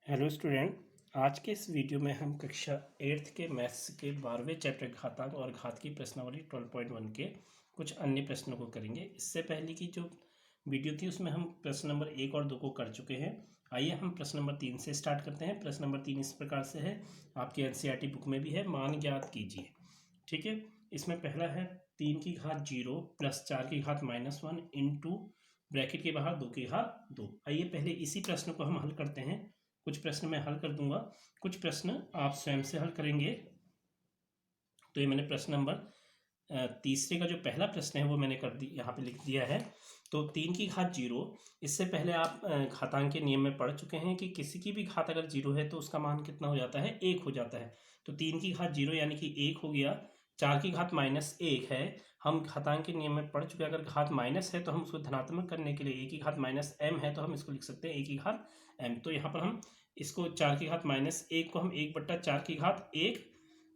Hello student. आज के इस वीडियो में हम कक्षा 8th के मैथ्स के 12वें चैप्टर घातांक और घात की प्रश्नावली 12.1 के कुछ अन्य प्रश्नों को करेंगे। इससे पहले की जो वीडियो थी उसमें हम प्रश्न नंबर 1 और 2 को कर चुके हैं। आइए हम प्रश्न नंबर 3 से स्टार्ट करते हैं। प्रश्न नंबर 3 इस प्रकार से है, आपकी एनसीईआरटी बुक में भी है। मान ज्ञात कीजिए। ठीक है, इसमें पहला है 3 की घात 0 प्लस 4 की घात -1 इंटू ब्रैकेट के बाहर 2 की घात 2। आइए पहले इसी प्रश्न को हम हल करते हैं। कुछ प्रश्न मैं हल कर दूंगा, कुछ प्रश्न आप स्वयं से हल करेंगे। तो ये मैंने प्रश्न नंबर तीसरे का जो पहला प्रश्न है वो मैंने कर दी, यहाँ पे लिख दिया है। तो 3 की घात 0, इससे पहले आप घातांक के नियम में पढ़ चुके हैं कि किसी की भी घात अगर 0 है तो उसका मान कितना हो जाता है, 1 हो जाता है। तो 3 की घात 0 यानी कि 1 हो गया। 4 की घात -1 है। हम घातांक के नियम में पढ़ चुके हैं, अगर घात माइनस है तो हम उसको धनात्मक करने के लिए a की घात -m है तो हम इसको लिख सकते हैं a की घात m। तो यहाँ पर हम इसको 4 की घात -1 को हम 1/4 की घात 1,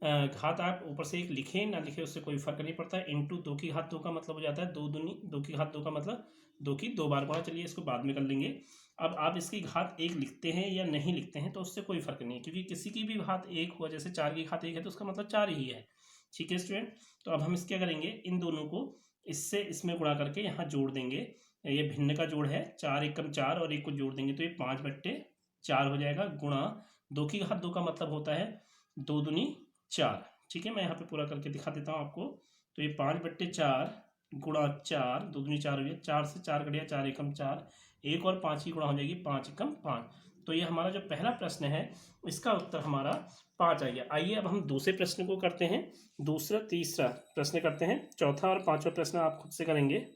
घात आप ऊपर से 1 लिखें ना लिखें उससे कोई फर्क नहीं पड़ता, इंटू 2 की घात 2 का मतलब हो जाता है 2 दूनी 2 की घात 2 का मतलब 2 की 2 बार गुणा। चलिए इसको बाद में कर लेंगे। अब आप इसकी घात 1 लिखते हैं या नहीं लिखते हैं तो उससे कोई फर्क नहीं है, क्योंकि किसी की भी घात 1 हुआ, जैसे 4 की घात 1 है तो उसका मतलब 4 ही है। ठीक है स्टूडेंट, तो अब हम इस क्या करेंगे, इन दोनों को इससे इसमें गुणा करके यहाँ जोड़ देंगे। ये भिन्न का जोड़ है, 4 एकम 4 और 1 को जोड़ देंगे तो ये 5/4 हो जाएगा, गुणा 2 की घात 2 का मतलब होता है 2 दूनी 4। ठीक है, मैं यहाँ पे पूरा करके दिखा देता हूँ आपको। तो ये 5/4 गुणा 4, 2 दूनी 4 हो गया, 4 से 4 कट गया, 4 एकम 4, 1 और 5 की गुणा हो जाएगी 5 एकम 5। तो ये हमारा जो पहला प्रश्न है इसका उत्तर हमारा 5 आ गया। आइए अब हम दूसरे प्रश्न को करते हैं। दूसरा तीसरा प्रश्न करते हैं, चौथा और पांचवा प्रश्न आप खुद से करेंगे।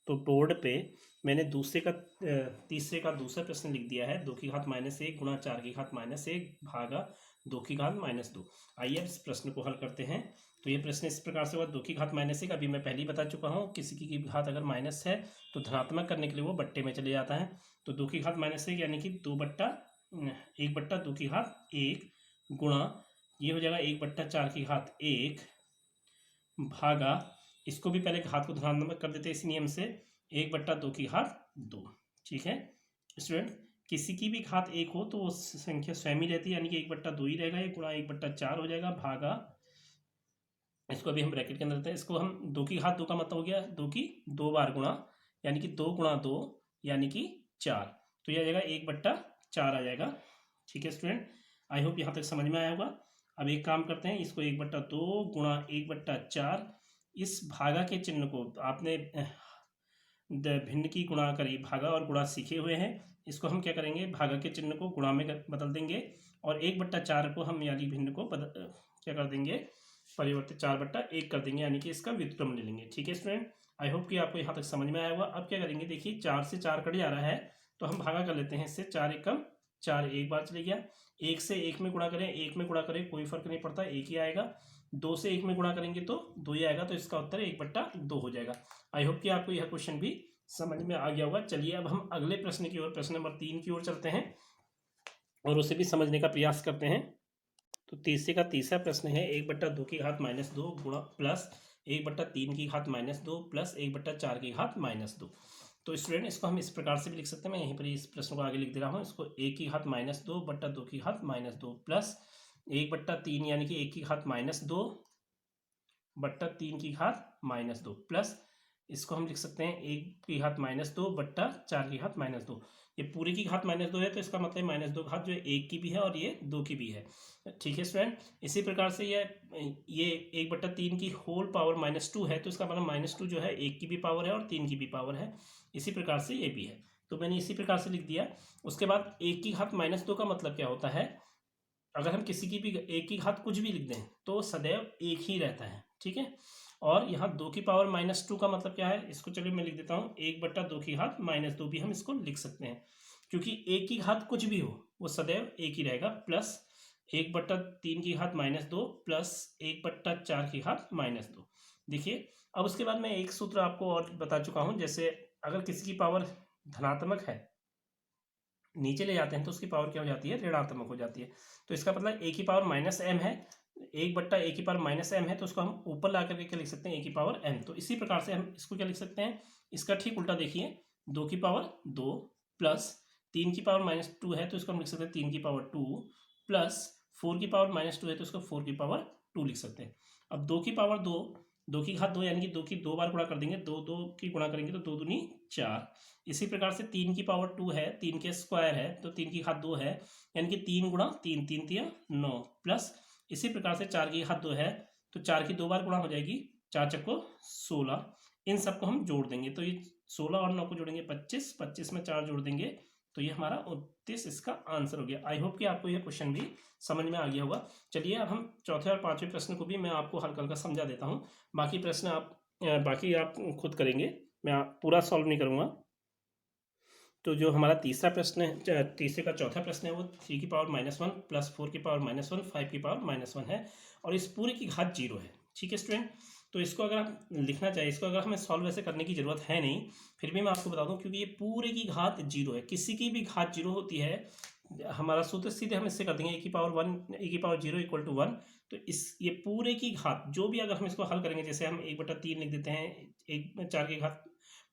तो बोर्ड पे मैंने तीसरे का दूसरा प्रश्न लिख दिया है, 2 की घात -1 गुणा 4 की घात -1 भागा 2 की घात -2। आइए अब इस प्रश्न को हल करते हैं। तो ये प्रश्न इस प्रकार से हुआ, 2 की घात -1 अभी मैं पहले ही बता चुका हूँ, किसी की घात अगर माइनस है तो धनात्मक करने के लिए वो बट्टे में चले जाता है। तो 2 की घात -1 यानी कि 1/2 की घात 1 गुणा, ये हो जाएगा 1/4 की घात 1 भागा, इसको भी पहले घात को धनात्मक कर देते हैं इस नियम से, 1/2 की घात 2। ठीक है स्टूडेंट, किसी की भी घात 1 हो तो वो संख्या स्वयं ही रहती है, यानी कि 1/2 ही रहेगा, ये गुणा 1/4 हो जाएगा भागा, इसको अभी हम ब्रैकेट के अंदर रखते हैं। इसको हम 2 की घात 2 का मतलब हो गया 2 की 2 बार गुणा, यानी कि 2 गुणा 2 यानी कि 4। तो यह आ जाएगा 1/4 आ जाएगा। ठीक है स्टूडेंट, आई होप यहाँ तक समझ में आया होगा। अब एक काम करते हैं, इसको 1/2 गुणा 1/4, इस भागा के चिन्ह को आपने भिन्न की गुणा करी, भागा और गुणा सीखे हुए हैं, इसको हम क्या करेंगे, भागा के चिन्ह को गुणा में बदल देंगे और 1/4 को हम यानी भिन्न को क्या कर देंगे, परिवर्तित 4/1 कर देंगे, यानी कि इसका व्युत्क्रम ले लेंगे। ठीक है स्टूडेंट, आई होप कि आपको यहाँ तक समझ में आया होगा। अब क्या करेंगे, देखिए 4 से 4 कट जा रहा है तो हम भागा कर लेते हैं इससे, 4 एकम 4 एक बार चले गया, 1 से 1 में गुणा करें, 1 में गुणा करें कोई फर्क नहीं पड़ता, 1 ही आएगा। 2 से 1 में गुणा करेंगे तो 2 ही आएगा, तो इसका उत्तर 1/2 हो जाएगा। आई होप कि आपको यह क्वेश्चन भी समझ में आ गया होगा। चलिए अब हम अगले प्रश्न की ओर, प्रश्न नंबर 3 की ओर चलते हैं और उसे भी समझने का प्रयास करते हैं। तो तीसरे का तीसरा प्रश्न है, 1/2 की घात -2 गुणा प्लस 1/3 की घात -2 प्लस 1/4 की घात -2। तो स्टूडेंट इसको हम इस प्रकार से भी लिख सकते हैं, मैं यहीं पर इस प्रश्न को आगे लिख दे रहा हूँ। इसको 1 की घात -2/2 की घात -2 प्लस 1/3 यानी कि 1 की घात -2/3 की घात -2 प्लस, इसको हम लिख सकते हैं 1 की घात -2/4 की घात -2। ये पूरी की घात -2 है तो इसका मतलब -2 घात जो है 1 की भी है और ये 2 की भी है। ठीक है स्टूडेंट, इसी प्रकार से ये 1/3 की होल पावर -2 है तो इसका मतलब -2 जो है 1 की भी पावर है और 3 की भी पावर है, इसी प्रकार से ये भी है। तो मैंने इसी प्रकार से लिख दिया। उसके बाद 1 की घात -2 का मतलब क्या होता है, अगर हम किसी की भी 1 की घात कुछ भी लिख दें तो सदैव 1 ही रहता है। ठीक है, और यहाँ 2 की पावर -2 का मतलब क्या है, इसको चलिए मैं लिख देता हूँ, 1/2 की घात -2 भी हम इसको लिख सकते हैं, क्योंकि 1 की घात कुछ भी हो वो सदैव 1 ही रहेगा, प्लस 1/3 की घात -2 प्लस 1/4 की घात -2। देखिए अब उसके बाद मैं एक सूत्र आपको और बता चुका हूँ, जैसे अगर किसी की पावर धनात्मक है नीचे ले जाते हैं तो उसकी पावर क्या हो जाती है, ऋणात्मक हो जाती है। तो इसका मतलब a की पावर -m है, 1/a की पावर -m है तो उसको हम ऊपर ला करके क्या लिख सकते हैं, a की पावर m। तो इसी प्रकार से हम इसको क्या लिख सकते हैं, इसका ठीक उल्टा देखिए, 2 की पावर 2 प्लस 3 की पावर -2 है तो इसको हम लिख सकते हैं 3 की पावर 2 प्लस 4 की पावर -2 है तो इसको 4 की पावर 2 लिख सकते हैं। अब 2 की पावर 2, 2 की घात 2 यानी कि 2 की 2 बार गुणा कर देंगे, 2 2 की गुणा करेंगे तो 2 दूनी 4। इसी प्रकार से 3 की पावर 2 है, 3 के स्क्वायर है तो 3 की घात 2 है यानी कि 3 गुणा 3, 3 3 9 प्लस इसी प्रकार से 4 की घात 2 है तो 4 की 2 बार गुणा हो जाएगी, 4 चक्को 16। इन सबको हम जोड़ देंगे तो ये 16 और 9 को जोड़ेंगे 25, 25 में 4 जोड़ देंगे तो ये हमारा 29 इसका आंसर हो गया। आई होप कि आपको यह क्वेश्चन भी समझ में आ गया होगा। चलिए अब हम चौथे और पांचवें प्रश्न को भी मैं आपको हल्का हल्का समझा देता हूँ। बाकी प्रश्न बाकी आप खुद करेंगे, मैं पूरा सॉल्व नहीं करूँगा। तो जो हमारा तीसरा प्रश्न है, तीसरे का चौथा प्रश्न है वो 3 की पावर -1 प्लस 4 की पावर -1 5 की पावर -1 है और इस पूरे की घात 0 है। ठीक है स्टूडेंट, तो इसको अगर आप लिखना चाहिए, इसको अगर हमें सॉल्व वैसे करने की जरूरत है नहीं, फिर भी मैं आपको बता दूं क्योंकि ये पूरे की घात 0 है, किसी की भी घात 0 होती है, हमारा सूत्र सीधे हम इससे कर देंगे ए की पावर 1 ए की पावर 0 इक्वल टू 1। तो इस ये पूरे की घात जो भी अगर हम इसको हल करेंगे, जैसे हम 1/3 लिख देते हैं, 4 की घात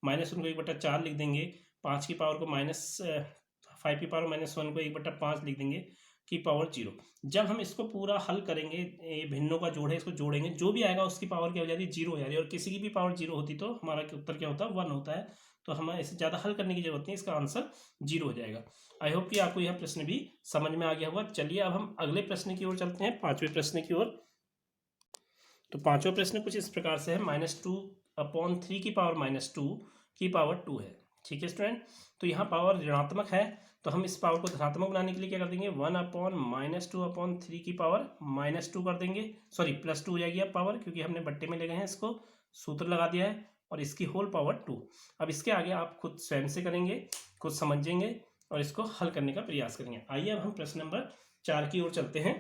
-1 को 1/4 लिख देंगे, 5 की पावर को -5 की पावर -1 को 1/5 लिख देंगे की पावर 0। जब हम इसको पूरा हल करेंगे, ये भिन्नों का जोड़ है, इसको जोड़ेंगे, जो भी आएगा उसकी पावर क्या हो जाती है, 0 हो जाती है। और किसी की भी पावर 0 होती तो हमारा उत्तर क्या होता है, 1 होता है। तो हमें इसे ज़्यादा हल करने की जरूरत नहीं, इसका आंसर 0 हो जाएगा। आई होप कि आपको यह प्रश्न भी समझ में आ गया होगा। चलिए अब हम अगले प्रश्न की ओर चलते हैं, पांचवें प्रश्न की ओर। तो पांचवा प्रश्न कुछ इस प्रकार से है, -2/3 की पावर -2 की पावर 2 है। ठीक है स्टूडेंट, तो यहाँ पावर ऋणात्मक है तो हम इस पावर को धनात्मक बनाने के लिए क्या कर देंगे, 1/-2/3 की पावर -2 कर देंगे, सॉरी +2 हो जाएगी अब पावर, क्योंकि हमने बट्टे में ले गए हैं, इसको सूत्र लगा दिया है, और इसकी होल पावर 2। अब इसके आगे आप खुद स्वयं से करेंगे, खुद समझेंगे और इसको हल करने का प्रयास करेंगे। आइए अब हम प्रश्न नंबर 4 की ओर चलते हैं।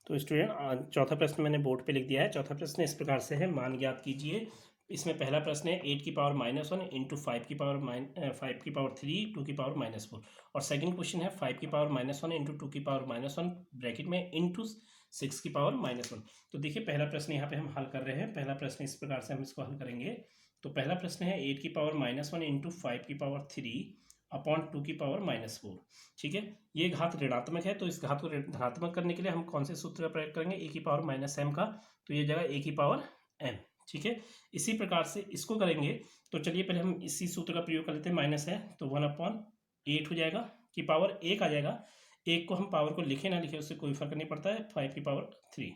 तो स्टूडेंट चौथा प्रश्न मैंने बोर्ड पे लिख दिया है। चौथा प्रश्न इस प्रकार से है, मान ज्ञात कीजिए। इसमें पहला प्रश्न है 8 की पावर -1 इंटू 5 की पावर 3 2 की पावर -4, और सेकंड क्वेश्चन है 5 की पावर -1 इंटू 2 की पावर -1 ब्रैकेट में इंटू 6 की पावर -1। तो देखिए पहला प्रश्न यहाँ पे हम हल कर रहे हैं। पहला प्रश्न इस प्रकार से हम इसको हल करेंगे। तो पहला प्रश्न है 8 की पावर -1 इंटू 5 की पावर 3 अपॉन 2 की पावर -4। ठीक है, ये घात ऋणात्मक है तो इस घात को धनात्मक करने के लिए हम कौन से सूत्र का प्रयोग करेंगे, ए की पावर -m का, तो ये जगह ए की पावर m। ठीक है, इसी प्रकार से इसको करेंगे। तो चलिए पहले हम इसी सूत्र का प्रयोग कर लेते हैं, माइनस है तो 1/8 हो जाएगा, की पावर 1 आ जाएगा। एक को हम पावर को लिखे ना लिखे उससे कोई फर्क नहीं पड़ता है, 5 की पावर 3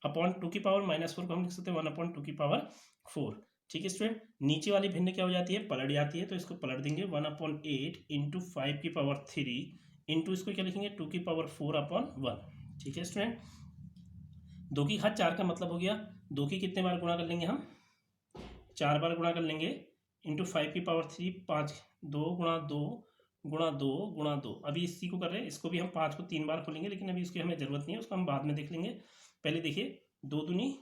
अपॉन 2 की पावर -4 को हम लिख सकते हैं 1/2 की पावर 4। ठीक है स्टूडेंट, नीचे वाली भिन्न क्या हो जाती है, पलट जाती है, तो इसको पलट देंगे 1/8 इंटू 5 की पावर 3 इंटू इसको क्या लिखेंगे 2 की पावर 4/1। ठीक है स्टूडेंट, 2 की घात 4 का मतलब हो गया 2 की कितने बार गुणा कर लेंगे हम, 4 बार गुणा कर लेंगे, इंटू 5 की पावर 3 5 2 गुणा 2 गुणा 2 गुणा 2। अभी इसी को कर रहे हैं, इसको भी हम 5 को 3 बार खोलेंगे, लेकिन अभी उसकी हमें जरूरत नहीं है, उसको हम बाद में देख लेंगे। पहले देखिए 2 दूनी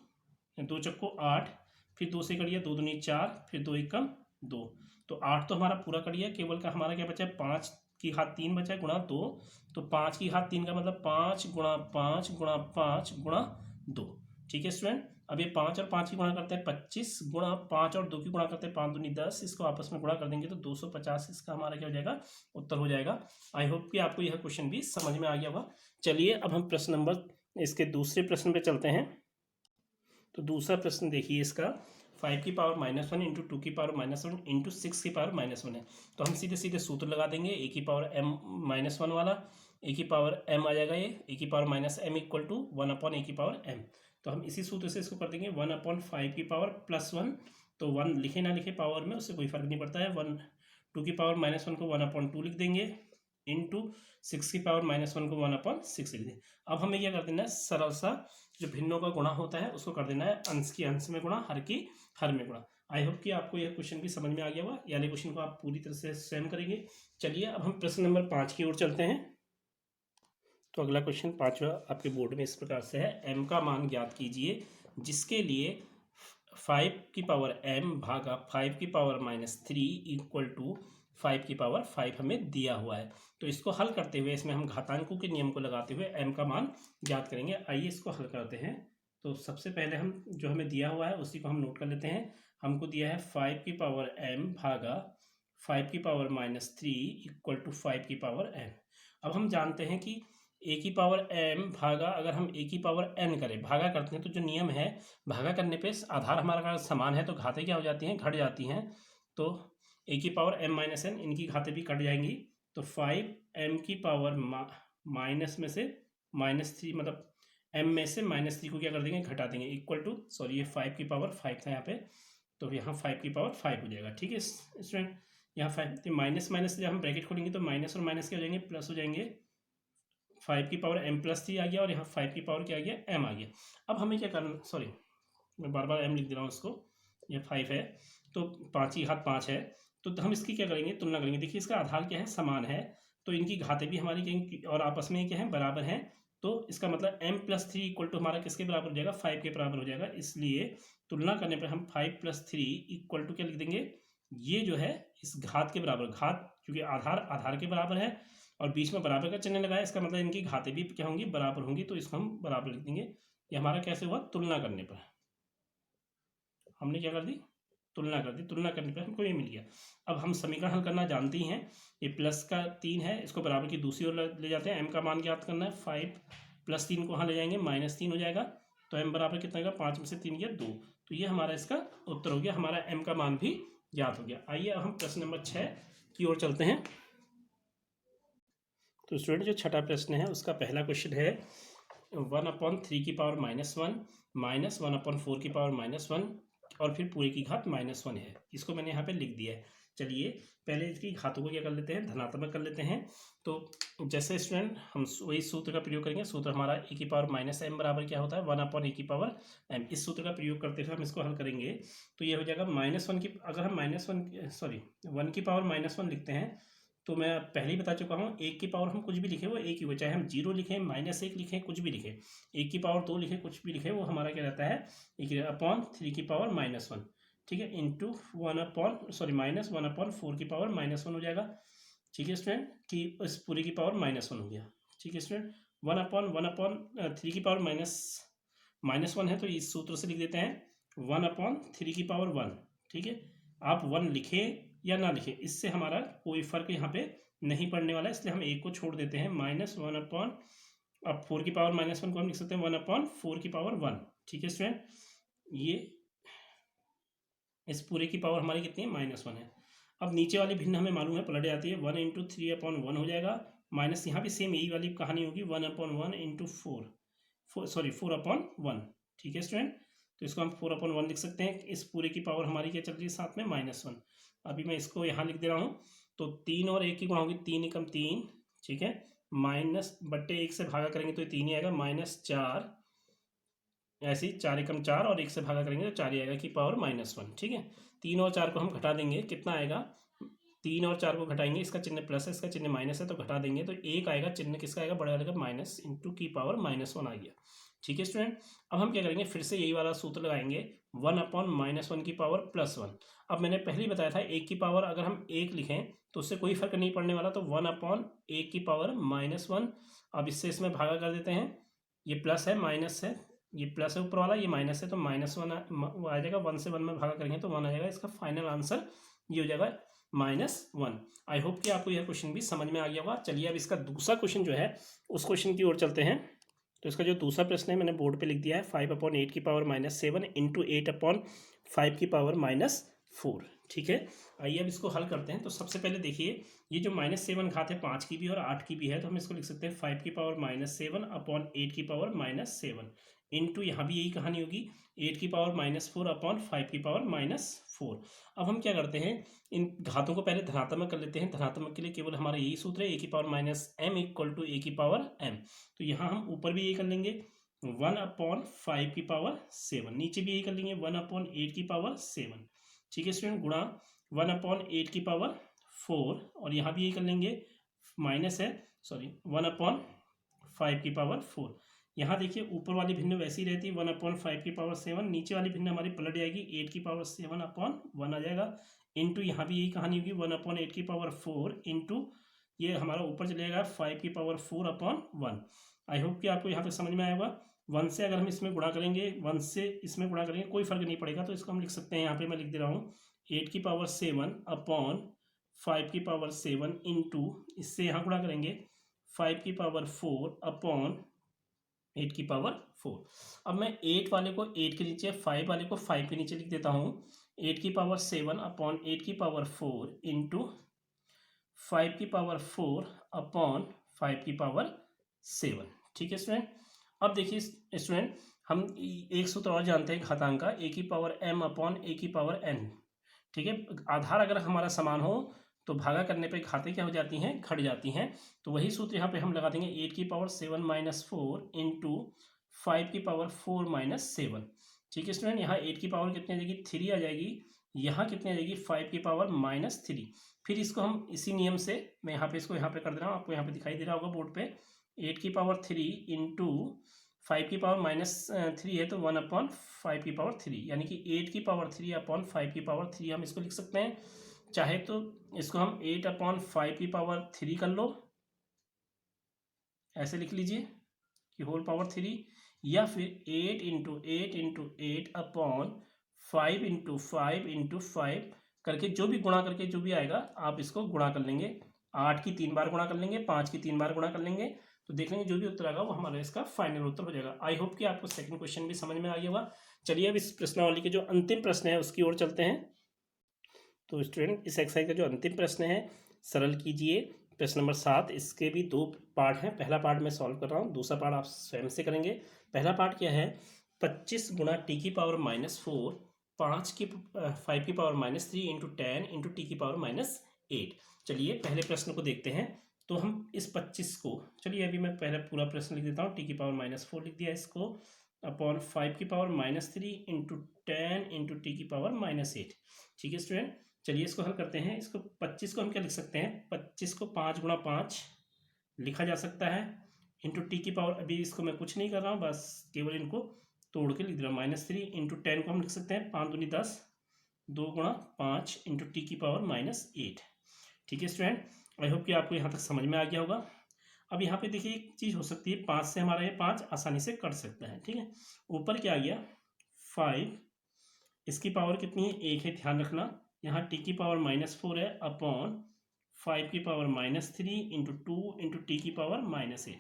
2 चक्को 8, फिर 2 से करिए 2 दूनी 4, फिर 2 एकम 2, तो 8 तो हमारा पूरा करिए, केवल का हमारा क्या बचा है, 5 की घात 3 बचा है गुणा 2, तो 5 की घात 3 का मतलब 5 गुणा 5 गुणा 5 गुणा 2। ठीक है स्टूडेंट, अब ये 5 और 5 की गुणा करते हैं 25 गुणा 5 और 2 की गुणा करते हैं 5 दूनी 10, इसको आपस में गुणा कर देंगे तो 250 इसका हमारा क्या हो जाएगा, उत्तर हो जाएगा। आई होप कि आपको यह क्वेश्चन भी समझ में आ गया होगा। चलिए अब हम प्रश्न नंबर इसके दूसरे प्रश्न पे चलते हैं। तो दूसरा प्रश्न देखिए इसका, 5 की पावर -1 इंटू 2 की पावर -1 इंटू 6 की पावर -1 है। तो हम सीधे सीधे सूत्र लगा देंगे, ए की पावर m-1 वाला, ए की पावर m आ जाएगा, ये ए की power -m equal to 1/a की पावर m। तो हम इसी सूत्र से इसको कर देंगे 1/5 की पावर +1, तो 1 लिखे ना लिखे पावर में उससे कोई फर्क नहीं पड़ता है, 2 की पावर -1 को 1/2 लिख देंगे, इंटू 6 की पावर -1 को 1/6 लिख दें। अब हमें क्या कर देना है, सरल सा जो भिन्नों का गुणा होता है उसको कर देना है अंश की अंश में गुणा, हर की हर में गुणा। आई होप कि आपको यह क्वेश्चन भी समझ में आ गया होगा, यानी क्वेश्चन को आप पूरी तरह से स्वयं करेंगे। चलिए अब हम प्रश्न नंबर 5 की ओर चलते हैं। तो अगला क्वेश्चन पांचवा आपके बोर्ड में इस प्रकार से है, m का मान ज्ञात कीजिए जिसके लिए 5 की पावर m भागा 5 की पावर -3 इक्वल टू 5 की पावर 5 हमें दिया हुआ है। तो इसको हल करते हुए इसमें हम घातांकों के नियम को लगाते हुए m का मान ज्ञात करेंगे। आइए इसको हल करते हैं। तो सबसे पहले हम जो हमें दिया हुआ है उसी को हम नोट कर लेते हैं। हमको दिया है 5 की पावर m भागा 5 की पावर -3 इक्वल टू 5 की पावर n। अब हम जानते हैं कि a की पावर m भागा अगर हम a की पावर n करें, भागा करते हैं तो जो नियम है भागा करने पे आधार हमारा अगर समान है तो घातें क्या हो जाती हैं, घट जाती हैं। तो a की पावर m माइनस n, इनकी घातें भी कट जाएंगी। तो 5m की पावर माइनस में से -3, मतलब m में से -3 को क्या कर देंगे, घटा देंगे, इक्वल टू, सॉरी ये 5 की पावर 5 था यहाँ पे, तो यहाँ 5 की पावर 5 हो जाएगा। ठीक है स्टूडेंट, यहाँ 5 तो माइनस माइनस जब हम ब्रैकेट खोलेंगे तो माइनस और माइनस क्या हो जाएंगे, प्लस हो जाएंगे। 5 की पावर m+3 आ गया और यहाँ 5 की पावर क्या आ गया, m आ गया। अब हमें क्या करना, सॉरी मैं बार बार m लिख दे रहा हूँ इसको, ये 5 है तो 5 ही घात 5 है, तो हम इसकी क्या करेंगे, तुलना करेंगे। देखिए इसका आधार क्या है, समान है, तो इनकी घातें भी हमारी क्या और आपस में क्या है, बराबर हैं। तो इसका मतलब m+3 इक्वल टू हमारा किसके बराबर हो जाएगा, 5 के बराबर हो जाएगा। इसलिए तुलना करने पर हम 5+3 इक्वल टू क्या लिख देंगे, ये जो है इस घात के बराबर, घात क्योंकि आधार आधार के बराबर है और बीच में बराबर का चिन्ह लगाया, इसका मतलब इनकी घातें भी क्या होंगी, बराबर होंगी, तो इसको हम बराबर लिख देंगे। ये हमारा कैसे हुआ, तुलना करने पर हमने क्या कर दी, तुलना कर दी, तुलना करने पर हमको ये मिल गया। अब हम समीकरण हल करना जानते ही हैं, ये प्लस का 3 है, इसको बराबर की दूसरी ओर ले जाते हैं, m का मान ज्ञात करना है। 5+3 को यहाँ ले जाएंगे, -3 हो जाएगा, तो m बराबर कितना होगा, 5 में से 3 गया 2, तो ये हमारा इसका उत्तर हो गया, हमारा m का मान भी ज्ञात हो गया। आइए अब हम प्रश्न नंबर 6 की ओर चलते हैं। तो स्टूडेंट जो छठा प्रश्न है उसका पहला क्वेश्चन है 1/3 की पावर -1 माइनस 1/4 की पावर -1 और फिर पूरे की घात -1 है। इसको मैंने यहाँ पे लिख दिया है। चलिए पहले इसकी घातों को क्या कर लेते हैं, धनात्मक कर लेते हैं। तो जैसे स्टूडेंट हम वही सूत्र का प्रयोग करेंगे। सूत्र हमारा e की पावर -m बराबर क्या होता है, 1/e की पावर m। इस सूत्र का प्रयोग करते हुए हम इसको हल करेंगे तो ये हो जाएगा -1 की, अगर हम -1 की पावर -1 लिखते हैं तो मैं पहले ही बता चुका हूँ, 1 की पावर हम कुछ भी लिखें वो एक ही हो, चाहे हम 0 लिखें, -1 लिखें, कुछ भी लिखें, 1 की पावर 2 लिखें, कुछ भी लिखें, वो हमारा क्या रहता है, 1/3 की पावर -1, ठीक है, इंटू -1/4 की पावर -1 हो जाएगा। ठीक है स्टूडेंट, कि इस पूरी की पावर -1 हो गया। ठीक है स्टूडेंट, 1/3 की पावर -1 है तो इस सूत्र से लिख देते हैं 1/3 की पावर 1। ठीक है, आप 1 लिखें या ना लिखें, इससे हमारा कोई फर्क यहाँ पे नहीं पड़ने वाला है, इसलिए हम एक को छोड़ देते हैं। -1 अब 4 की पावर -1 को हम लिख सकते हैं 1/4 की पावर 1। ठीक है स्टूडेंट, ये इस पूरे की पावर हमारी कितनी है, -1 है। अब नीचे वाली भिन्न हमें मालूम है, पलट जाती है, 1 × 3/1 हो जाएगा, माइनस यहाँ भी सेम यही वाली कहानी होगी, 1/1 × 4/1। ठीक है स्टूडेंट, तो इसको हम 4/1 लिख सकते हैं। इस पूरे की पावर हमारी क्या चल रही है साथ में, -1। अभी मैं इसको यहाँ लिख दे रहा हूँ, तो 3 और 1 की गुणा होगी, 3 × 3, ठीक है, -1 से भागा करेंगे तो 3 ही आएगा, -4, ऐसे ही 4 × 4 और 1 से भागा करेंगे तो 4 ही आएगा की पावर -1। ठीक है, 3 और 4 को हम घटा देंगे, कितना आएगा, 3 और 4 को घटाएंगे, इसका चिन्ह प्लस है, इसका चिन्ह माइनस है, तो घटा देंगे तो 1 आएगा, चिन्ह किसका आएगा, बड़ा आएगा, माइनस इंटू की पावर -1 आ गया। ठीक है स्टूडेंट, अब हम क्या करेंगे, फिर से यही वाला सूत्र लगाएंगे, 1/-1 की पावर +1। अब मैंने पहले ही बताया था 1 की पावर अगर हम 1 लिखें तो उससे कोई फर्क नहीं पड़ने वाला, तो 1/1 की पावर -1। अब इससे इसमें भागा कर देते हैं, ये प्लस है माइनस है, ये प्लस है ऊपर वाला, ये माइनस है, तो -1 आ जाएगा, 1 से 1 में भागा करेंगे तो 1 आ जाएगा। इसका फाइनल आंसर ये हो जाएगा -1। आई होप कि आपको यह क्वेश्चन भी समझ में आ गया होगा। चलिए अब इसका दूसरा क्वेश्चन जो है उस क्वेश्चन की ओर चलते हैं। तो इसका जो दूसरा प्रश्न है मैंने बोर्ड पे लिख दिया है, 5/8 की पावर -7 इंटू 8/5 की पावर -4। ठीक है, आइए अब इसको हल करते हैं। तो सबसे पहले देखिए, ये जो -7 घात है 5 की भी और 8 की भी है, तो हम इसको लिख सकते हैं 5 की पावर -7/8 की पावर -7 इंटू, यहाँ भी यही कहानी होगी, 8 की पावर -4/5 की पावर -4। अब हम क्या करते हैं, इन घातों को पहले धनात्मक कर लेते हैं। धनात्मक के लिए केवल हमारा यही सूत्र है, a की power -m equal to a की पावर m। तो यहाँ हम ऊपर भी यही कर लेंगे 1/5 की पावर 7, नीचे भी यही कर लेंगे 1/8 की पावर 7। ठीक है स्टूडेंट, गुणा 1/8 की पावर 4, और यहाँ भी यही कर लेंगे, माइनस है, सॉरी 1/5 की पावर 4। यहाँ देखिए ऊपर वाली भिन्न वैसी रहती है 1/5 की पावर 7, नीचे वाली भिन्न हमारी पलट जाएगी, 8 की पावर 7/1 आ जाएगा, इंटू यहाँ भी यही कहानी होगी 1/8 की पावर 4 इंटू ये हमारा ऊपर चलेगा 5 की पावर 4/1। आई होप कि आपको यहाँ पे समझ में आएगा। 1 से अगर हम इसमें गुणा करेंगे, 1 से इसमें गुणा करेंगे कोई फर्क नहीं पड़ेगा, तो इसको हम लिख सकते हैं, यहाँ पे मैं लिख दे रहा हूँ 8 की पावर 7/5 5 की पावर 7 इंटू, इससे यहाँ गुणा करेंगे 5 की पावर 4 अपॉन 8 की पावर 4। अब मैं 8 वाले को 8 के नीचे, 5 वाले को 5 के नीचे लिख देता हूँ। 8 की पावर 7 अपॉन 8 की पावर 4 इंटू 5 की पावर 4 अपॉन 5 की पावर 7। ठीक है स्टूडेंट। अब देखिए स्टूडेंट, हम एक सूत्र और जानते हैं घातांक का, ए की पावर m अपॉन ए की पावर n। ठीक है, आधार अगर हमारा समान हो तो भागा करने पे घातें क्या हो जाती हैं, घट जाती हैं। तो वही सूत्र यहाँ पे हम लगा देंगे, 8 की पावर 7 माइनस 4 इंटू 5 की पावर 4 माइनस 7। ठीक है स्टूडेंट, यहाँ 8 की पावर कितनी आ जाएगी, 3 आ जाएगी। यहाँ कितनी आ जाएगी, 5 की पावर माइनस 3। फिर इसको हम इसी नियम से, मैं यहाँ पे इसको यहाँ पे कर दे रहा हूँ, आपको यहाँ पे दिखाई दे रहा होगा बोर्ड पे, 8 की पावर 3 इंटू 5 की पावर माइनस 3 है तो 1 अपॉन 5 की पावर 3, यानी कि 8 की पावर 3 अपॉन 5 की पावर 3 हम इसको लिख सकते हैं। चाहे तो इसको हम 8 अपॉन 5 की पावर 3 कर लो, ऐसे लिख लीजिए कि होल पावर 3, या फिर 8 into 8 into 8 upon 5 into 5 into 5 करके, जो भी गुणा करके जो भी आएगा आप इसको गुणा कर लेंगे। 8 की 3 बार गुणा कर लेंगे, 5 की 3 बार गुणा कर लेंगे, तो देख लेंगे जो भी उत्तर आएगा वो हमारा इसका फाइनल उत्तर हो जाएगा। आई होप कि आपको सेकंड क्वेश्चन भी समझ में आ गया होगा। चलिए अब इस प्रश्नावली के जो अंतिम प्रश्न है उसकी ओर चलते हैं। तो स्टूडेंट, इस एक्सरसाइज का जो अंतिम प्रश्न है सरल कीजिए, प्रश्न नंबर 7। इसके भी 2 पार्ट हैं। पहला पार्ट मैं सॉल्व कर रहा हूँ, दूसरा पार्ट आप स्वयं से करेंगे। पहला पार्ट क्या है, 25 गुणा टी की पावर -4 5 की पावर -3 इंटू 10 इंटू टी की पावर -8। चलिए पहले प्रश्न को देखते हैं। तो हम इस 25 को, चलिए अभी मैं पहले पूरा प्रश्न लिख देता हूँ। टी की पावर -4 लिख दिया इसको, अपॉन 5 की पावर -3 इंटू 10 इंटू टी की पावर -8। ठीक है स्टूडेंट, चलिए इसको हल करते हैं। इसको 25 को हम क्या लिख सकते हैं, 25 को 5 गुणा 5 लिखा जा सकता है, इंटू टी की पावर, अभी इसको मैं कुछ नहीं कर रहा हूँ, बस केवल इनको तोड़ के लिख रहा हूँ, -3 इंटू 10 को हम लिख सकते हैं 5 दूनी 10, 2 गुणा 5 इंटू टी की पावर -8। ठीक है स्टूडेंट, आई होप कि आपको यहाँ तक समझ में आ गया होगा। अब यहाँ पे देखिए एक चीज़ हो सकती है, 5 से हमारा ये 5 आसानी से कट सकता है। ठीक है, ऊपर क्या आ गया 5, इसकी पावर कितनी है, 1 है, ध्यान रखना। यहाँ टी की पावर -4 है, अपॉन 5 की पावर -3 इंटू 2 इंटू टी की पावर -8।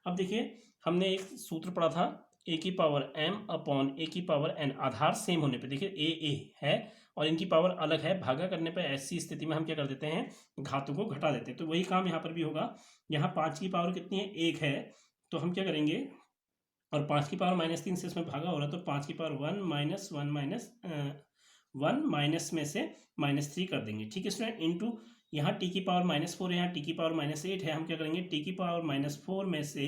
अब देखिए हमने एक सूत्र पढ़ा था, ए की पावर m अपॉन ए की पावर n। आधार सेम होने पे, देखिए ए है और इनकी पावर अलग है, भागा करने पर ऐसी स्थिति में हम क्या कर देते हैं, घातों को घटा देते हैं। तो वही काम यहाँ पर भी होगा। यहाँ 5 की पावर कितनी है, 1 है, तो हम क्या करेंगे, और 5 की पावर -3 से इसमें भागा हो रहा है, तो 5 की पावर 1 माइनस 1 माइनस में से -3 कर देंगे। ठीक है स्टूडेंट, इंटू यहाँ टी की पावर -4 है, यहाँ टी की पावर -8 है, हम क्या करेंगे, टी की पावर -4 में से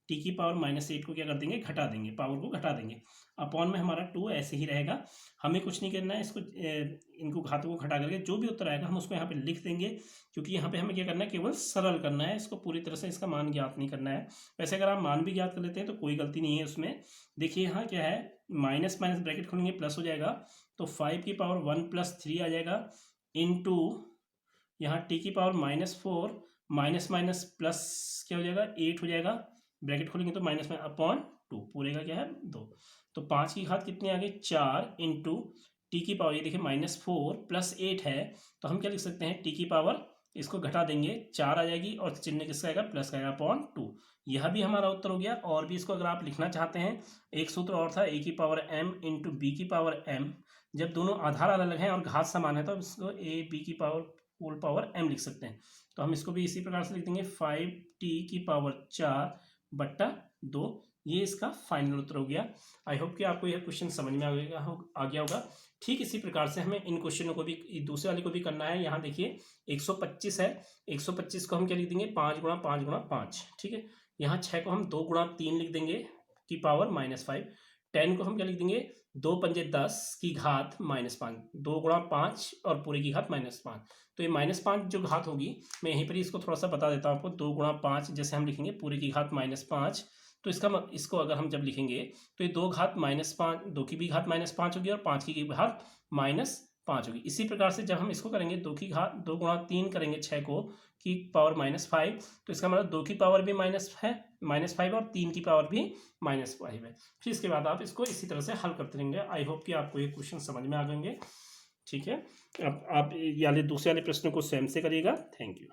टी की पावर -8 को क्या कर देंगे, घटा देंगे, पावर को घटा देंगे। अपॉन में हमारा 2 ऐसे ही रहेगा। हमें कुछ नहीं करना है, इसको इनको घातों को घटा करके जो भी उत्तर आएगा हम उसको यहाँ पे लिख देंगे, क्योंकि यहाँ पे हमें क्या करना है, केवल सरल करना है, इसको पूरी तरह से इसका मान ज्ञात नहीं करना है। वैसे अगर आप मान भी ज्ञात कर लेते हैं तो कोई गलती नहीं है उसमें। देखिए यहाँ क्या है, माइनस माइनस ब्रैकेट खोलेंगे, प्लस हो जाएगा, तो 5 की पावर 1 + 3 आ जाएगा, इंटू यहाँ टी की पावर -4 माइनस माइनस प्लस क्या हो जाएगा, 8 हो जाएगा, ब्रैकेट खोलेंगे तो माइनस में, अपॉन 2, पूरे का क्या है 2। तो 5 की घात कितनी आ गई, 4 इंटू टी की पावर, ये देखिए -4 + 8 है, तो हम क्या लिख सकते हैं, टी की पावर, इसको घटा देंगे, 4 आ जाएगी और चिन्ह किसका आएगा, प्लस का आएगा, अपॉन 2। यह भी हमारा उत्तर हो गया। और भी इसको अगर आप लिखना चाहते हैं, एक सूत्र और था, ए की पावर m इंटू बी की पावर m। जब दोनों आधार अलग अलग हैं और घात समान है तो इसको ए बी की पावर होल पावर m लिख सकते हैं। तो हम इसको भी इसी प्रकार से लिख देंगे, 5t की पावर 4/2। ये इसका फाइनल उत्तर हो गया। आई होप कि आपको यह क्वेश्चन समझ में आ गया होगा। ठीक इसी प्रकार से हमें इन क्वेश्चनों को भी, दूसरे वाले को भी करना है। यहाँ देखिए 125 है, 125 को हम क्या लिख देंगे, 5 गुणा 5 गुणा 5। ठीक है, यहाँ 6 को हम 2 गुणा 3 लिख देंगे की पावर -5। 10 को हम क्या लिख देंगे, 2 पंजे 10 की घात -5, 2 गुणा 5 और पूरे की घात -5। तो ये -5 जो घात होगी, मैं यहीं पर ही इसको थोड़ा सा बता देता हूँ आपको। 2 गुणा 5 जैसे हम लिखेंगे पूरे की घात -5, तो इसको अगर हम जब लिखेंगे तो ये 2 घात -5, 2 की भी घात -5 होगी और 5 की घात -5 होगी। इसी प्रकार से जब हम इसको करेंगे 2 की घात 2 गुणा 3 करेंगे 6 को की पावर -5, तो इसका मतलब 2 की पावर भी -5 और 3 की पावर भी -5 है। फिर इसके बाद आप इसको इसी तरह से हल करते रहेंगे। आई होप कि आपको ये क्वेश्चन समझ में आ जाएंगे। ठीक है। अब आप ये वाले दूसरे वाले प्रश्नों को स्वयं से करिएगा। Thank you.